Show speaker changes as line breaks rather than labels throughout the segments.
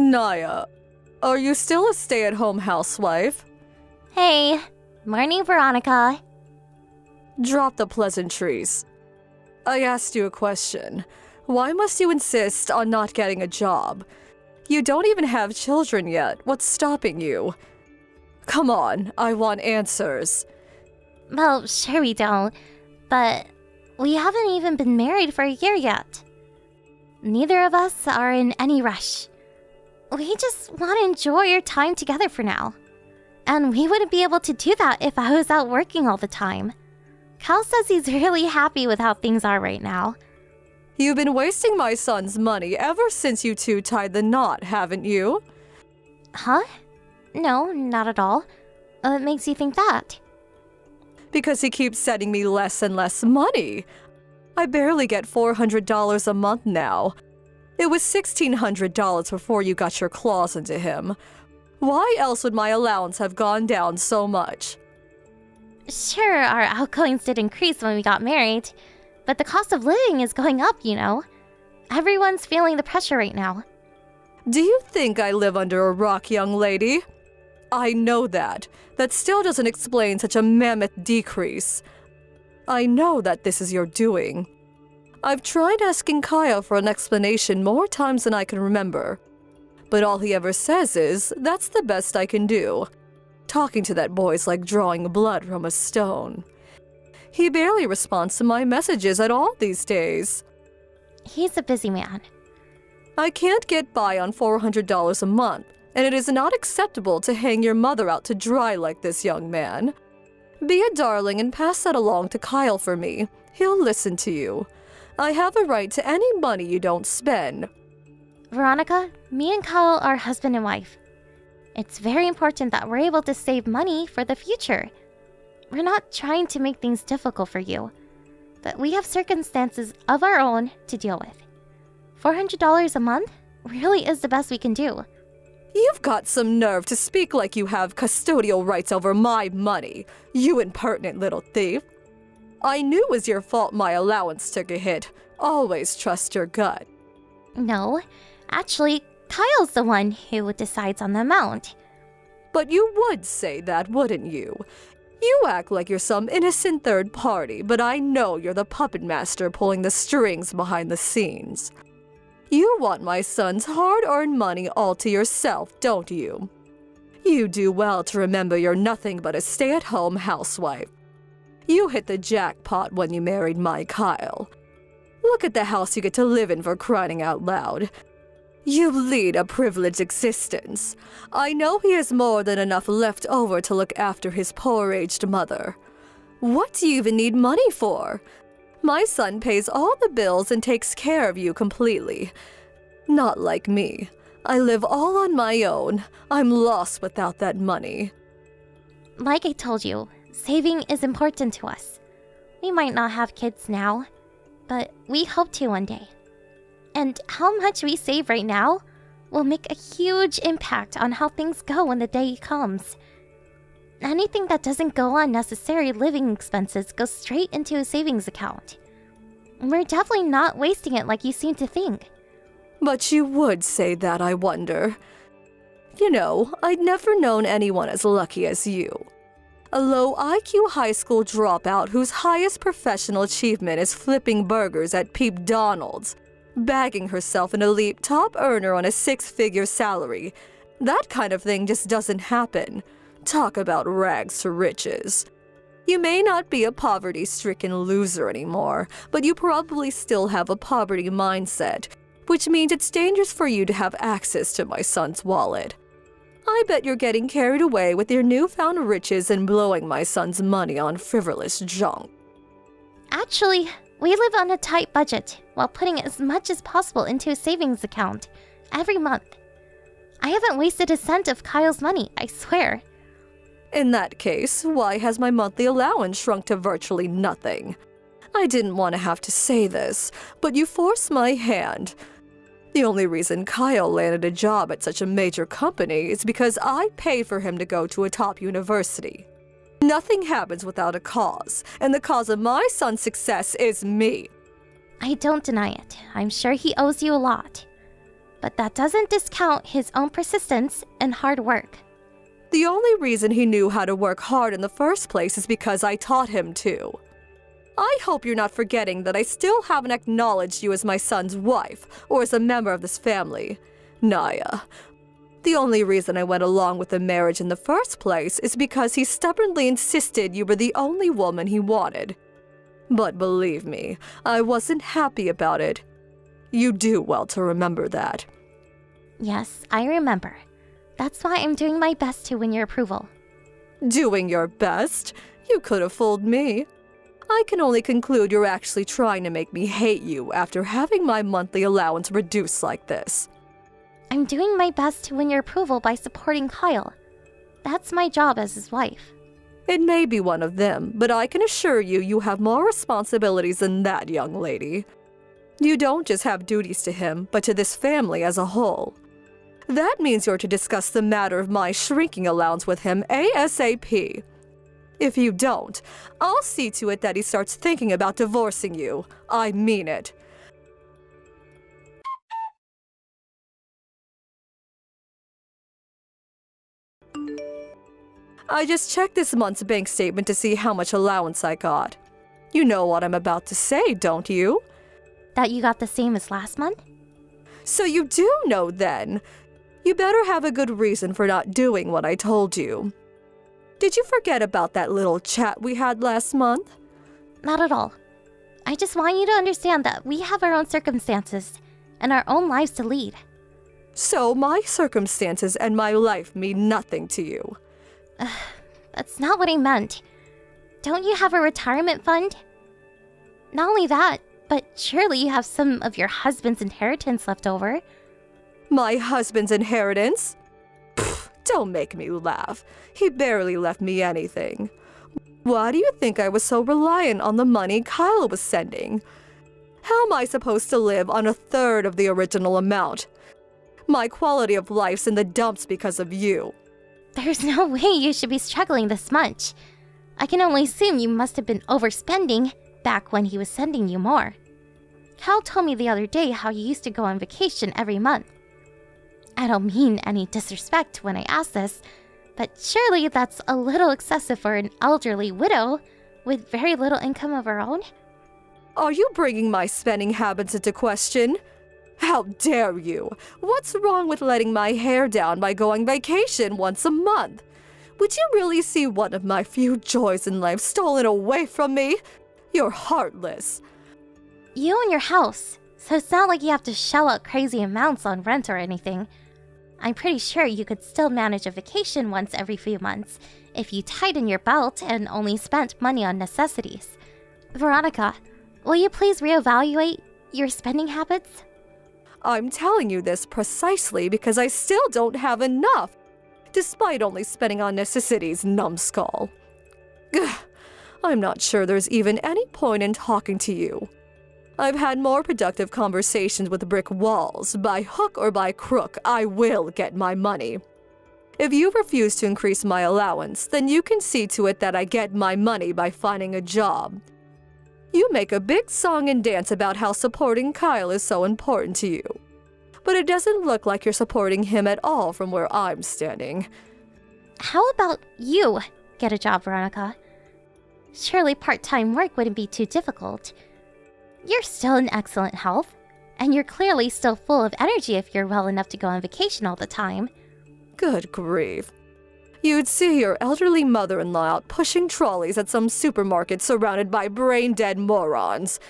Naya, are you still a stay-at-home housewife?
Hey, morning, Veronica.
Drop the pleasantries. I asked you a question. Why must you insist on not getting a job? You don't even have children yet. What's stopping you? Come on, I want answers.
Well, sure we don't, but we haven't even been married for a year yet. Neither of us are in any rush. We just want to enjoy our time together for now. And we wouldn't be able to do that if I was out working all the time. Kyle says he's really happy with how things are right now.
You've been wasting my son's money ever since you two tied the knot, haven't you?
Huh? No, not at all. What makes you think that?
Because he keeps sending me less and less money. I barely get $400 a month now. It was $1,600 before you got your claws into him. Why else would my allowance have gone down so much?
Sure, our outgoings did increase when we got married, but the cost of living is going up, you know. Everyone's feeling the pressure right now.
Do you think I live under a rock, young lady? I know that. That still doesn't explain such a mammoth decrease. I know that this is your doing. I've tried asking Kyle for an explanation more times than I can remember. But all he ever says is, that's the best I can do. Talking to that boy's like drawing blood from a stone. He barely responds to my messages at all these days.
He's a busy man.
I can't get by on $400 a month, and it is not acceptable to hang your mother out to dry like this, young man. Be a darling and pass that along to Kyle for me. He'll listen to you. I have a right to any money you don't spend.
Veronica, me and Kyle are husband and wife. It's very important that we're able to save money for the future. We're not trying to make things difficult for you, but we have circumstances of our own to deal with. $400 a month really is the best we can do.
You've got some nerve to speak like you have custodial rights over my money, you impertinent little thief. I knew it was your fault my allowance took a hit. Always trust your gut.
No, actually, Kyle's the one who decides on the amount.
But you would say that, wouldn't you? You act like you're some innocent third party, but I know you're the puppet master pulling the strings behind the scenes. You want my son's hard-earned money all to yourself, don't you? You do well to remember you're nothing but a stay-at-home housewife. You hit the jackpot when you married my Kyle. Look at the house you get to live in, for crying out loud. You lead a privileged existence. I know he has more than enough left over to look after his poor aged mother. What do you even need money for? My son pays all the bills and takes care of you completely. Not like me. I live all on my own. I'm lost without that money.
Like I told you, saving is important to us. We might not have kids now, but we hope to one day. And how much we save right now will make a huge impact on how things go when the day comes. Anything that doesn't go on necessary living expenses goes straight into a savings account. We're definitely not wasting it like you seem to think.
But you would say that, I wonder. You know, I'd never known anyone as lucky as you. A low IQ high school dropout whose highest professional achievement is flipping burgers at Peep Donald's, bagging herself an elite top earner on a six-figure salary. That kind of thing just doesn't happen. Talk about rags to riches. You may not be a poverty-stricken loser anymore, but you probably still have a poverty mindset, which means it's dangerous for you to have access to my son's wallet. I bet you're getting carried away with your newfound riches and blowing my son's money on frivolous junk.
Actually, we live on a tight budget while putting as much as possible into a savings account every month. I haven't wasted a cent of Kyle's money, I swear.
In that case, why has my monthly allowance shrunk to virtually nothing? I didn't want to have to say this, but you forced my hand. The only reason Kyle landed a job at such a major company is because I pay for him to go to a top university. Nothing happens without a cause, and the cause of my son's success is me.
I don't deny it. I'm sure he owes you a lot. But that doesn't discount his own persistence and hard work.
The only reason he knew how to work hard in the first place is because I taught him to. I hope you're not forgetting that I still haven't acknowledged you as my son's wife or as a member of this family. Naya, the only reason I went along with the marriage in the first place is because he stubbornly insisted you were the only woman he wanted. But believe me, I wasn't happy about it. You do well to remember that.
Yes, I remember. That's why I'm doing my best to win your approval.
Doing your best? You could have fooled me. I can only conclude you're actually trying to make me hate you after having my monthly allowance reduced like this.
I'm doing my best to win your approval by supporting Kyle. That's my job as his wife.
It may be one of them, but I can assure you you have more responsibilities than that, young lady. You don't just have duties to him, but to this family as a whole. That means you're to discuss the matter of my shrinking allowance with him ASAP. If you don't, I'll see to it that he starts thinking about divorcing you. I mean it. I just checked this month's bank statement to see how much allowance I got. You know what I'm about to say, don't you?
That you got the same as last month?
So you do know then. You better have a good reason for not doing what I told you. Did you forget about that little chat we had last month?
Not at all. I just want you to understand that we have our own circumstances and our own lives to lead.
So my circumstances and my life mean nothing to you.
That's not what I meant. Don't you have a retirement fund? Not only that, but surely you have some of your husband's inheritance left over.
My husband's inheritance? Pfft, don't make me laugh. He barely left me anything. Why do you think I was so reliant on the money Kyla was sending? How am I supposed to live on a third of the original amount? My quality of life's in the dumps because of you.
There's no way you should be struggling this much. I can only assume you must have been overspending back when he was sending you more. Cal told me the other day how you used to go on vacation every month. I don't mean any disrespect when I ask this, but surely that's a little excessive for an elderly widow with very little income of her own?
Are you bringing my spending habits into question? How dare you? What's wrong with letting my hair down by going vacation once a month? Would you really see one of my few joys in life stolen away from me? You're heartless.
You own your house, so it's not like you have to shell out crazy amounts on rent or anything. I'm pretty sure you could still manage a vacation once every few months if you tighten your belt and only spent money on necessities. Veronica, will you please reevaluate your spending habits?
I'm telling you this precisely because I still don't have enough, despite only spending on necessities, numbskull. Ugh, I'm not sure there's even any point in talking to you. I've had more productive conversations with brick walls. By hook or by crook, I will get my money. If you refuse to increase my allowance, then you can see to it that I get my money by finding a job. You make a big song and dance about how supporting Kyle is so important to you. But it doesn't look like you're supporting him at all from where I'm standing.
How about you get a job, Veronica? Surely part-time work wouldn't be too difficult. You're still in excellent health, and you're clearly still full of energy if you're well enough to go on vacation all the time.
Good grief. You'd see your elderly mother-in-law out pushing trolleys at some supermarket surrounded by brain-dead morons.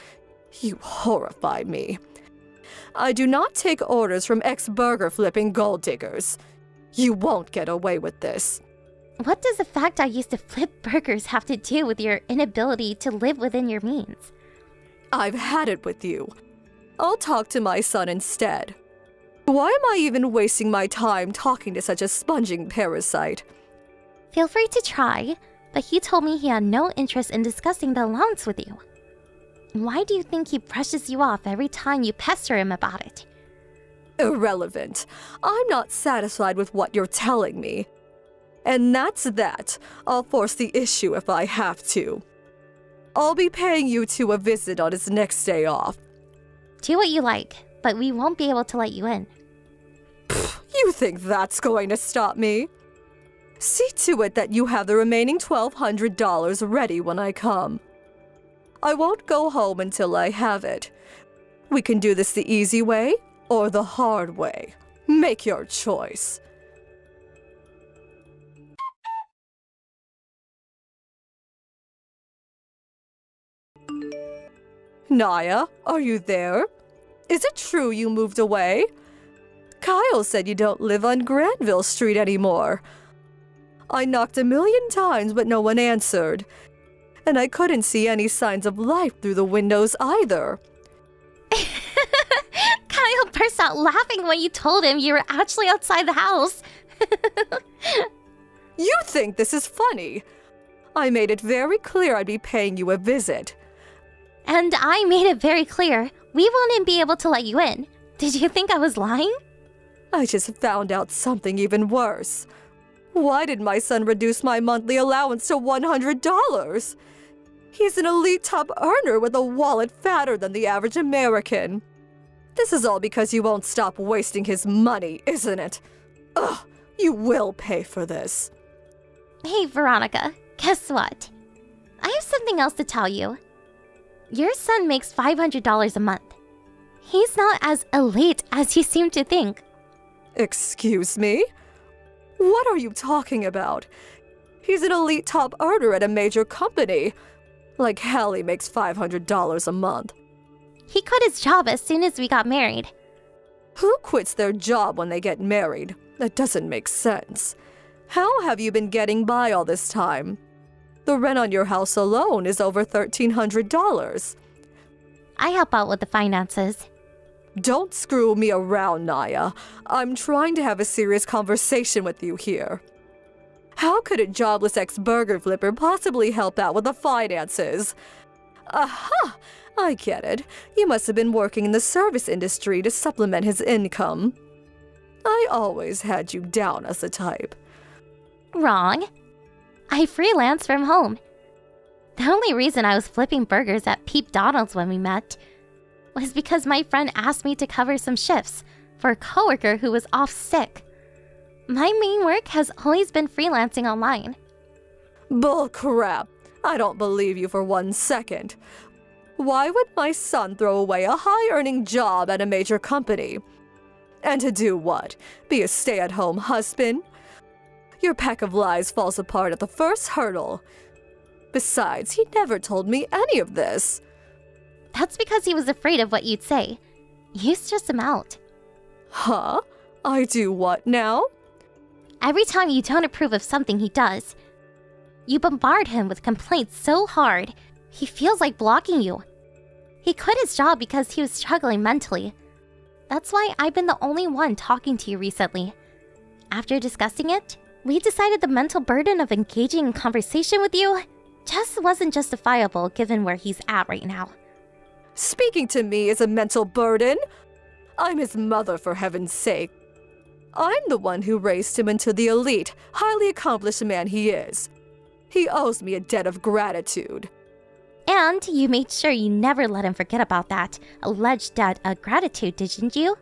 You horrify me. I do not take orders from ex-burger-flipping gold diggers. You won't get away with this.
What does the fact I used to flip burgers have to do with your inability to live within your means?
I've had it with you. I'll talk to my son instead. Why am I even wasting my time talking to such a sponging parasite?
Feel free to try, but he told me he had no interest in discussing the allowance with you. Why do you think he brushes you off every time you pester him about it?
Irrelevant. I'm not satisfied with what you're telling me. And that's that. I'll force the issue if I have to. I'll be paying you two a visit on his next day off.
Do what you like, but we won't be able to let you in.
You think that's going to stop me? See to it that you have the remaining $1,200 ready when I come. I won't go home until I have it. We can do this the easy way or the hard way. Make your choice. Naya, are you there? Is it true you moved away? Kyle said you don't live on Granville Street anymore. I knocked 1,000,000 times, but no one answered. And I couldn't see any signs of life through the windows either.
Kyle burst out laughing when you told him you were actually outside the house.
You think this is funny? I made it very clear I'd be paying you a visit.
And I made it very clear we wouldn't be able to let you in. Did you think I was lying?
I just found out something even worse. Why did my son reduce my monthly allowance to $100? He's an elite top earner with a wallet fatter than the average American. This is all because you won't stop wasting his money, isn't it? Ugh, you will pay for this.
Hey, Veronica, guess what? I have something else to tell you. Your son makes $500 a month. He's not as elite as you seem to think.
Excuse me? What are you talking about? He's an elite top earner at a major company. Like hell he makes $500 a month.
He quit his job as soon as we got married.
Who quits their job when they get married? That doesn't make sense. How have you been getting by all this time? The rent on your house alone is over $1,300.
I help out with the finances.
Don't screw me around, Naya. I'm trying to have a serious conversation with you here. How could a jobless ex-burger flipper possibly help out with the finances? Aha! I get it. You must have been working in the service industry to supplement his income. I always had you down as the type.
Wrong. I freelance from home. The only reason I was flipping burgers at Peep Donald's when we met was because my friend asked me to cover some shifts for a coworker who was off sick. My main work has always been freelancing online.
Bull crap. I don't believe you for 1 second. Why would my son throw away a high-earning job at a major company? And to do what? Be a stay-at-home husband? Your pack of lies falls apart at the first hurdle. Besides, he never told me any of this.
That's because he was afraid of what you'd say. You stress him out.
Huh? I do what now?
Every time you don't approve of something he does, you bombard him with complaints so hard, he feels like blocking you. He quit his job because he was struggling mentally. That's why I've been the only one talking to you recently. After discussing it, we decided the mental burden of engaging in conversation with you just wasn't justifiable given where he's at right now.
Speaking to me is a mental burden? I'm his mother, for heaven's sake. I'm the one who raised him into the elite, highly accomplished man he is. He owes me a debt of gratitude.
And you made sure you never let him forget about that alleged debt of gratitude, didn't you?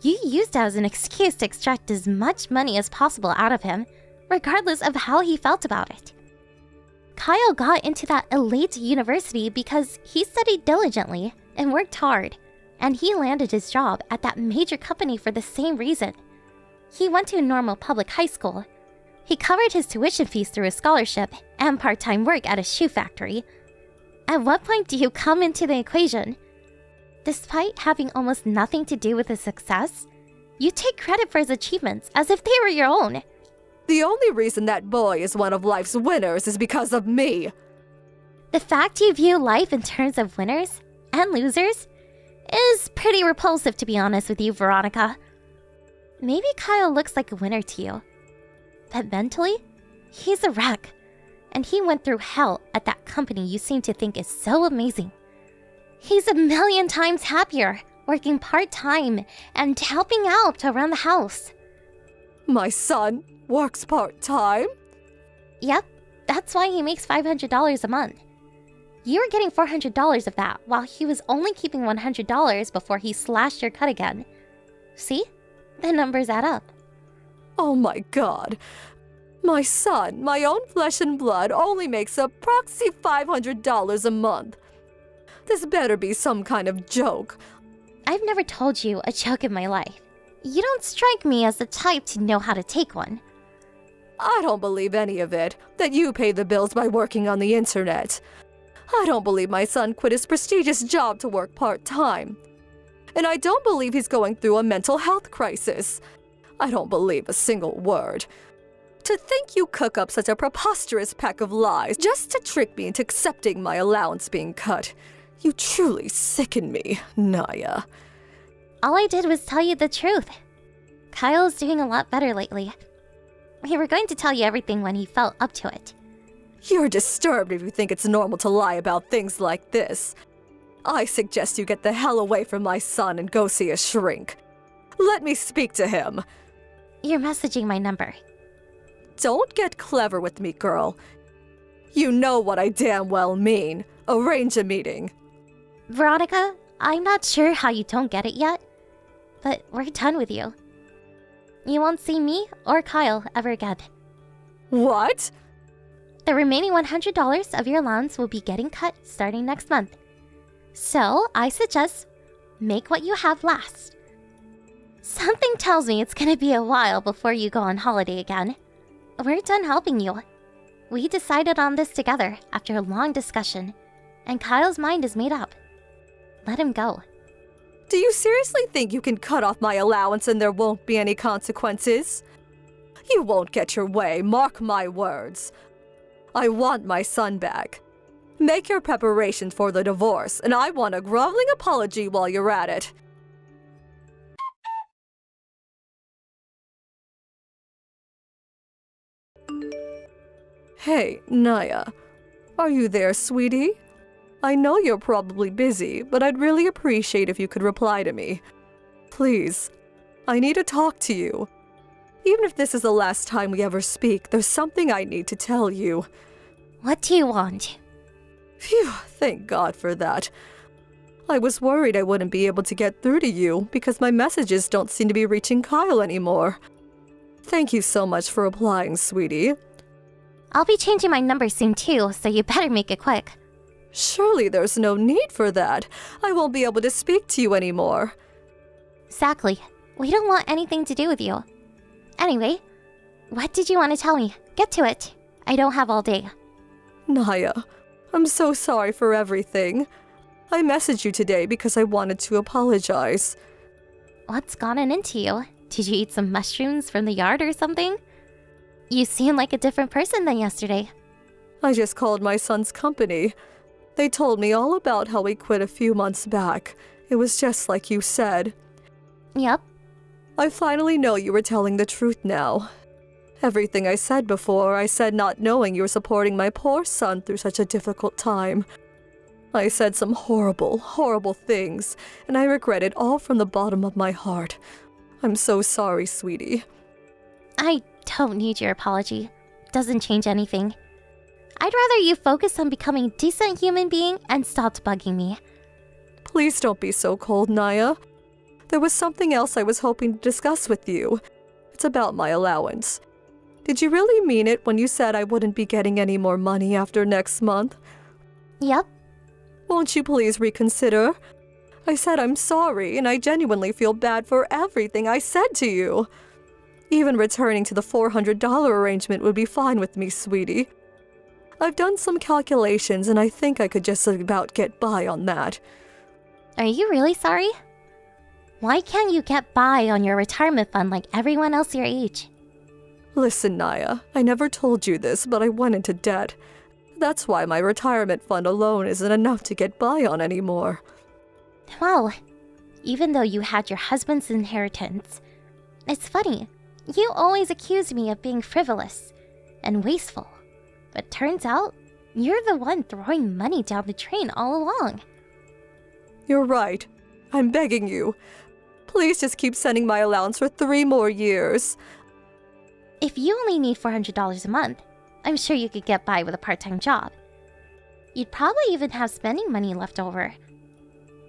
You used it as an excuse to extract as much money as possible out of him, regardless of how he felt about it. Kyle got into that elite university because he studied diligently and worked hard, and he landed his job at that major company for the same reason. He went to a normal public high school. He covered his tuition fees through a scholarship and part-time work at a shoe factory. At what point do you come into the equation? Despite having almost nothing to do with his success, you take credit for his achievements as if they were your own.
The only reason that boy is one of life's winners is because of me.
The fact you view life in terms of winners and losers is pretty repulsive, to be honest with you, Veronica. Maybe Kyle looks like a winner to you, but mentally, he's a wreck. And he went through hell at that company you seem to think is so amazing. He's 1,000,000 times happier, working part-time and helping out around the house.
My son works part-time?
Yep, that's why he makes $500 a month. You were getting $400 of that, while he was only keeping $100 before he slashed your cut again. See? The numbers add up.
Oh my God. My son, my own flesh and blood, only makes approximately $500 a month. This better be some kind of joke.
I've never told you a joke in my life. You don't strike me as the type to know how to take one.
I don't believe any of it, that you pay the bills by working on the internet. I don't believe my son quit his prestigious job to work part-time. And I don't believe he's going through a mental health crisis. I don't believe a single word. To think you cook up such a preposterous pack of lies just to trick me into accepting my allowance being cut. You truly sicken me, Naya.
All I did was tell you the truth. Kyle's doing a lot better lately. We were going to tell you everything when he felt up to it.
You're disturbed if you think it's normal to lie about things like this. I suggest you get the hell away from my son and go see a shrink. Let me speak to him.
You're messaging my number.
Don't get clever with me, girl. You know what I damn well mean. Arrange a meeting.
Veronica, I'm not sure how you don't get it yet, but we're done with you. You won't see me or Kyle ever again.
What?
The remaining $100 of your allowance will be getting cut starting next month. So, I suggest make what you have last. Something tells me it's gonna be a while before you go on holiday again. We're done helping you. We decided on this together after a long discussion, and Kyle's mind is made up. Let him go.
Do you seriously think you can cut off my allowance and there won't be any consequences? You won't get your way, mark my words. I want my son back. Make your preparations for the divorce, and I want a groveling apology while you're at it. Hey, Naya. Are you there, sweetie? I know you're probably busy, but I'd really appreciate if you could reply to me. Please, I need to talk to you. Even if this is the last time we ever speak, there's something I need to tell you.
What do you want?
Phew, thank God for that. I was worried I wouldn't be able to get through to you because my messages don't seem to be reaching Kyle anymore. Thank you so much for replying, sweetie.
I'll be changing my number soon too, so you better make it quick.
Surely there's no need for that. I won't be able to speak to you anymore.
Exactly. We don't want anything to do with you. Anyway, what did you want to tell me? Get to it. I don't have all day.
Naya, I'm so sorry for everything. I messaged you today because I wanted to apologize.
What's gotten into you? Did you eat some mushrooms from the yard or something? You seem like a different person than yesterday.
I just called my son's company. They told me all about how he quit a few months back. It was just like you said.
Yep.
I finally know you were telling the truth now. Everything I said before, I said not knowing you were supporting my poor son through such a difficult time. I said some horrible, horrible things, and I regret it all from the bottom of my heart. I'm so sorry, sweetie.
I don't need your apology. Doesn't change anything. I'd rather you focus on becoming a decent human being and stop bugging me.
Please don't be so cold, Naya. There was something else I was hoping to discuss with you. It's about my allowance. Did you really mean it when you said I wouldn't be getting any more money after next month?
Yep.
Won't you please reconsider? I said I'm sorry, and I genuinely feel bad for everything I said to you. Even returning to the $400 arrangement would be fine with me, sweetie. I've done some calculations, and I think I could just about get by on that.
Are you really sorry? Why can't you get by on your retirement fund like everyone else your age?
Listen, Naya, I never told you this, but I went into debt. That's why my retirement fund alone isn't enough to get by on anymore.
Well, even though you had your husband's inheritance, it's funny. You always accused me of being frivolous and wasteful. But turns out, you're the one throwing money down the drain all along.
You're right. I'm begging you. Please just keep sending my allowance for 3 more years.
If you only need $400 a month, I'm sure you could get by with a part-time job. You'd probably even have spending money left over.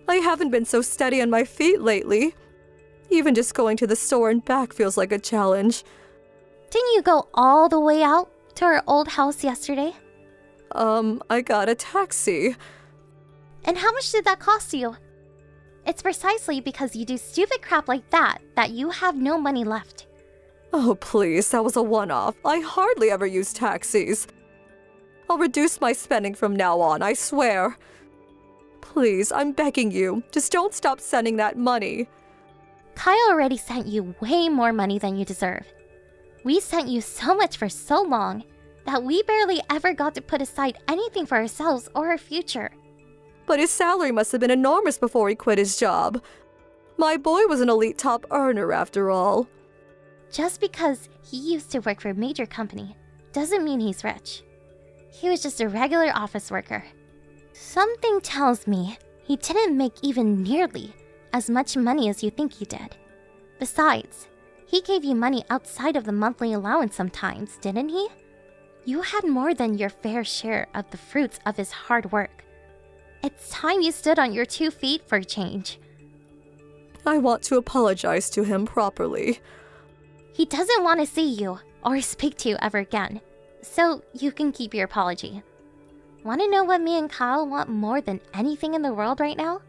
I haven't been so steady on my feet lately. Even just going to the store and back feels like a challenge.
Didn't you go all the way out to our old house yesterday?
I got a taxi.
And how much did that cost you? It's precisely because you do stupid crap like that you have no money left.
Oh, please, that was a one-off. I hardly ever use taxis. I'll reduce my spending from now on, I swear. Please, I'm begging you, just don't stop sending that money.
Kyle already sent you way more money than you deserve. We sent you so much for so long that we barely ever got to put aside anything for ourselves or our future.
But his salary must have been enormous before he quit his job. My boy was an elite top earner after all.
Just because he used to work for a major company doesn't mean he's rich. He was just a regular office worker. Something tells me he didn't make even nearly as much money as you think he did. Besides, he gave you money outside of the monthly allowance sometimes, didn't he? You had more than your fair share of the fruits of his hard work. It's time you stood on your 2 feet for a change.
I want to apologize to him properly.
He doesn't want to see you or speak to you ever again, so you can keep your apology. Want to know what me and Kyle want more than anything in the world right now?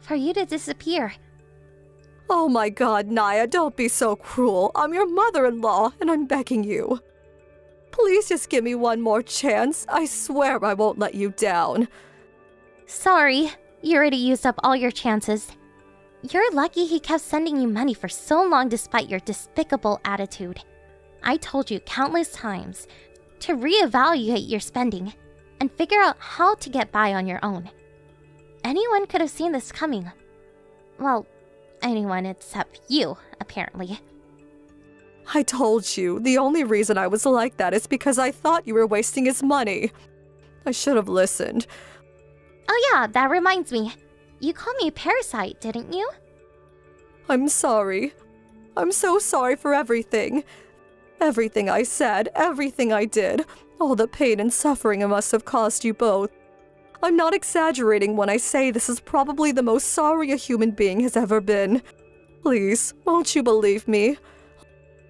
For you to disappear.
Oh my God, Naya, don't be so cruel. I'm your mother-in-law, and I'm begging you. Please just give me one more chance. I swear I won't let you down.
Sorry, you already used up all your chances. You're lucky he kept sending you money for so long despite your despicable attitude. I told you countless times to reevaluate your spending and figure out how to get by on your own. Anyone could have seen this coming. Well, anyone except you, apparently.
I told you, the only reason I was like that is because I thought you were wasting his money. I should have listened.
Oh yeah, that reminds me. You called me a parasite, didn't you?
I'm sorry. I'm so sorry for everything. Everything I said, everything I did, all the pain and suffering I must have caused you both. I'm not exaggerating when I say this is probably the most sorry a human being has ever been. Please, won't you believe me?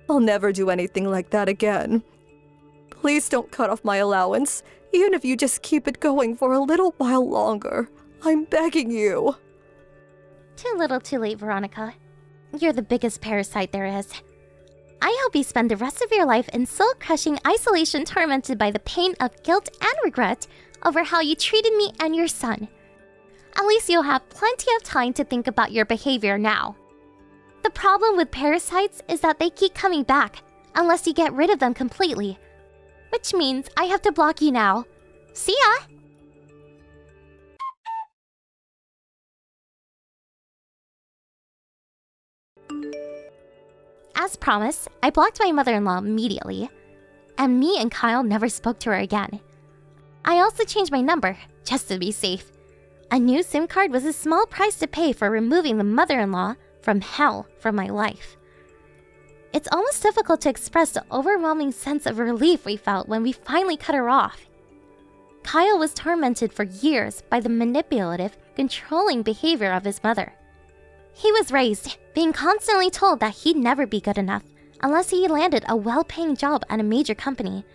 I'll never do anything like that again. Please don't cut off my allowance, even if you just keep it going for a little while longer. I'm begging you.
Too little too late, Veronica. You're the biggest parasite there is. I hope you spend the rest of your life in soul-crushing isolation, tormented by the pain of guilt and regret over how you treated me and your son. At least you'll have plenty of time to think about your behavior now. The problem with parasites is that they keep coming back unless you get rid of them completely. Which means I have to block you now. See ya! As promised, I blocked my mother-in-law immediately, and me and Kyle never spoke to her again. I also changed my number, just to be safe. A new SIM card was a small price to pay for removing the mother-in-law from hell from my life. It's almost difficult to express the overwhelming sense of relief we felt when we finally cut her off. Kyle was tormented for years by the manipulative, controlling behavior of his mother. He was raised being constantly told that he'd never be good enough unless he landed a well-paying job at a major company.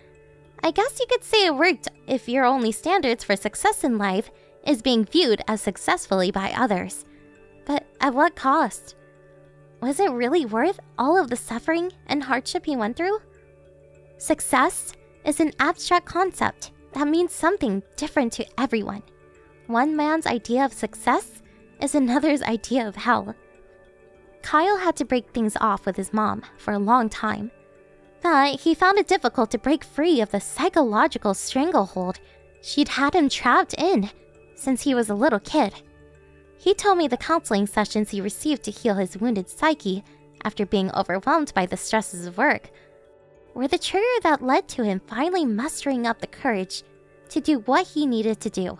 I guess you could say it worked if your only standards for success in life is being viewed as successfully by others. But at what cost? Was it really worth all of the suffering and hardship he went through? Success is an abstract concept that means something different to everyone. One man's idea of success is another's idea of hell. Kyle had to break things off with his mom for a long time, but he found it difficult to break free of the psychological stranglehold she'd had him trapped in since he was a little kid. He told me the counseling sessions he received to heal his wounded psyche after being overwhelmed by the stresses of work were the trigger that led to him finally mustering up the courage to do what he needed to do.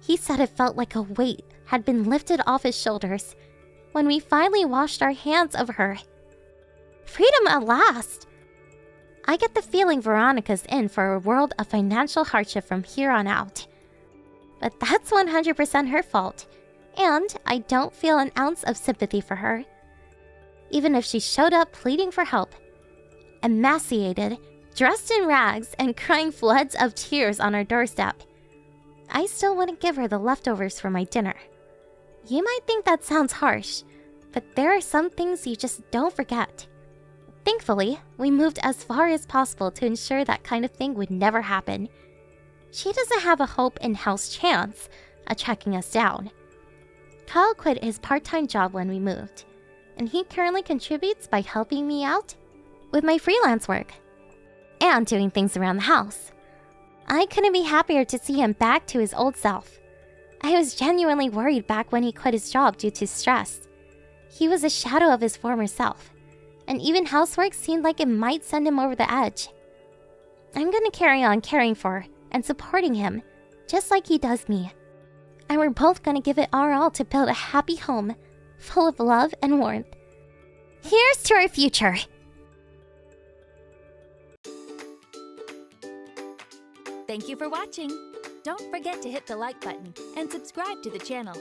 He said it felt like a weight had been lifted off his shoulders when we finally washed our hands of her. Freedom at last! I get the feeling Veronica's in for a world of financial hardship from here on out. But that's 100% her fault, and I don't feel an ounce of sympathy for her. Even if she showed up pleading for help, emaciated, dressed in rags, and crying floods of tears on our doorstep. I still wouldn't give her the leftovers for my dinner. You might think that sounds harsh, but there are some things you just don't forget. Thankfully, we moved as far as possible to ensure that kind of thing would never happen. She doesn't have a hope in hell's chance of tracking us down. Kyle quit his part-time job when we moved, and he currently contributes by helping me out with my freelance work and doing things around the house. I couldn't be happier to see him back to his old self. I was genuinely worried back when he quit his job due to stress. He was a shadow of his former self, and even housework seemed like it might send him over the edge. I'm gonna carry on caring for and supporting him, just like he does me. And we're both gonna give it our all to build a happy home, full of love and warmth. Here's to our future!
Thank you for watching. Don't forget to hit the like button and subscribe to the channel.